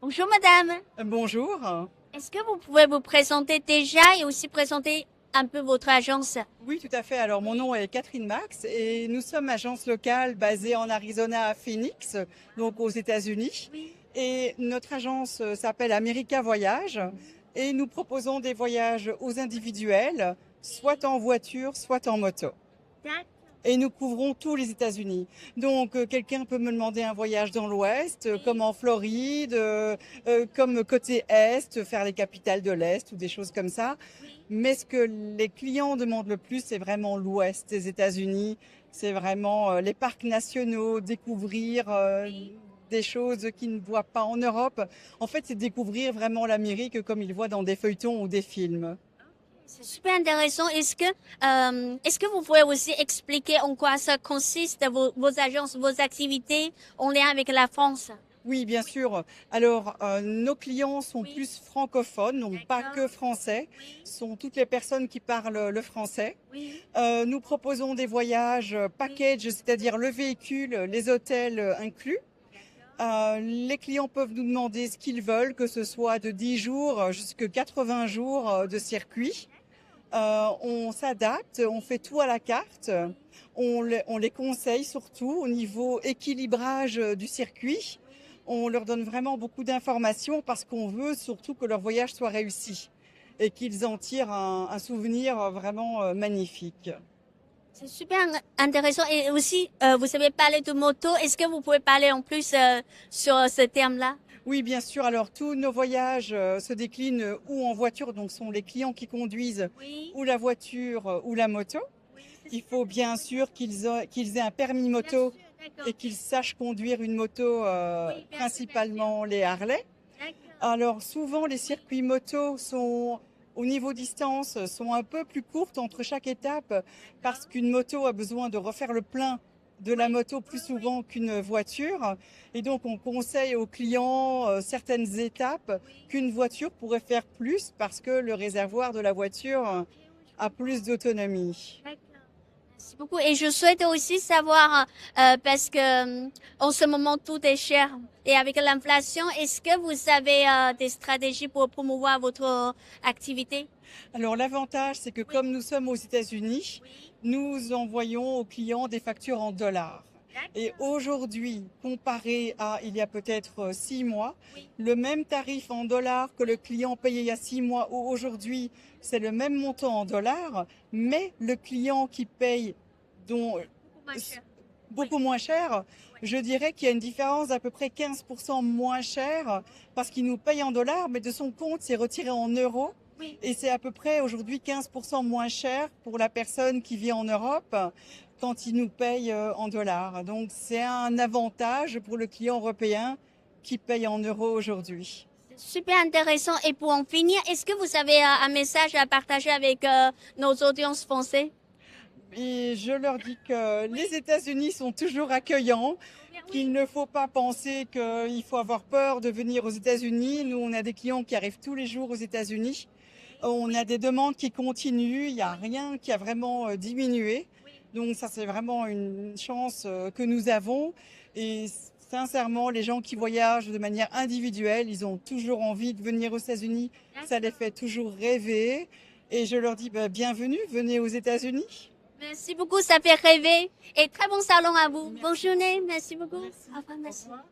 Bonjour madame, Bonjour. est-ce que vous pouvez vous présenter déjà et aussi présenter un peu votre agence? Oui, tout à fait. Alors, mon nom est Catherine Max et nous sommes agence locale basée en Arizona à Phoenix, donc aux États-Unis. Oui. Et notre agence s'appelle America Voyage et nous proposons des voyages aux individuels, soit en voiture, soit en moto. D'accord. Et nous couvrons tous les États-Unis. Donc, quelqu'un peut me demander un voyage dans l'Ouest, comme en Floride, comme côté Est, faire les capitales de l'Est ou des choses comme ça. Oui. Mais ce que les clients demandent le plus, c'est vraiment l'Ouest des États-Unis. C'est vraiment les parcs nationaux, découvrir Oui. des choses qu'ils ne voient pas en Europe. En fait, c'est découvrir vraiment l'Amérique comme ils voient dans des feuilletons ou des films. C'est super intéressant. Est-ce que vous pouvez aussi expliquer en quoi ça consiste, vos agences, vos activités en lien avec la France? Oui, bien sûr. Alors, nos clients sont Oui. plus francophones, donc pas D'accord. que français. Oui. Ce sont toutes les personnes qui parlent le français. Oui. Nous proposons des voyages Oui. package, c'est-à-dire le véhicule, les hôtels inclus. D'accord. Les clients peuvent nous demander ce qu'ils veulent, que ce soit de 10 jours jusqu'à 80 jours de circuit. On s'adapte, on fait tout à la carte. Oui. On les conseille surtout au niveau équilibrage du circuit. Oui. On leur donne vraiment beaucoup d'informations parce qu'on veut surtout que leur voyage soit réussi et qu'ils en tirent un souvenir vraiment magnifique. C'est super intéressant. Et aussi, vous avez parlé de moto. Est-ce que vous pouvez parler en plus sur ce terme-là? Oui, bien sûr. Alors, tous nos voyages se déclinent ou en voiture, donc ce sont les clients qui conduisent Oui. ou la voiture ou la moto. Oui, c'est Il super faut bien intéressant. sûr qu'ils aient un permis Bien moto sûr, d'accord. et qu'ils sachent conduire une moto, Oui, bien sûr, bien sûr. principalement les Harley. D'accord. Alors souvent les Oui, circuits moto sont au niveau distance sont un peu plus courtes entre chaque étape parce d'accord. qu'une moto a besoin de refaire le plein de la Oui, moto oui, plus oui, souvent qu'une voiture et donc on conseille aux clients certaines étapes oui. qu'une voiture pourrait faire plus parce que le réservoir de la voiture Ok, oui, je a plus comprends. d'autonomie. D'accord. Merci beaucoup. Et je souhaite aussi savoir, parce que en ce moment tout est cher et avec l'inflation, est-ce que vous avez des stratégies pour promouvoir votre activité? Alors l'avantage, c'est que Oui, comme nous sommes aux États-Unis, oui. nous envoyons aux clients des factures en dollars. Et D'accord. aujourd'hui, comparé à il y a peut-être 6 mois, Oui, le même tarif en dollars que le client payait il y a 6 mois ou aujourd'hui, c'est le même montant en dollars, mais le client qui paye dont beaucoup moins cher. Oui, beaucoup moins cher, oui, je dirais qu'il y a une différence d'à peu près 15% moins cher parce qu'il nous paye en dollars, mais de son compte, c'est retiré en euros. oui. Et c'est à peu près aujourd'hui 15% moins cher pour la personne qui vit en Europe quand il nous paye en dollars. Donc c'est un avantage pour le client européen qui paye en euros aujourd'hui. C'est super intéressant. Et pour en finir, est-ce que vous avez un message à partager avec nos audiences français? Et je leur dis que les Oui, États-Unis sont toujours accueillants, qu'il oui, ne faut pas penser qu'il faut avoir peur de venir aux États-Unis. Nous, on a des clients qui arrivent tous les jours aux États-Unis. On a oui, des demandes qui continuent. Il n'y a oui, rien qui a vraiment diminué. oui. Donc ça, c'est vraiment une chance que nous avons. Et sincèrement, les gens qui voyagent de manière individuelle, ils ont toujours envie de venir aux États-Unis. Ça les D'accord. fait toujours rêver. Et je leur dis, bah, bienvenue, venez aux États-Unis. Merci beaucoup, ça fait rêver. Et très bon salon à vous. Bonne Merci journée, beaucoup. merci beaucoup. Au Merci. revoir, Au merci. revoir.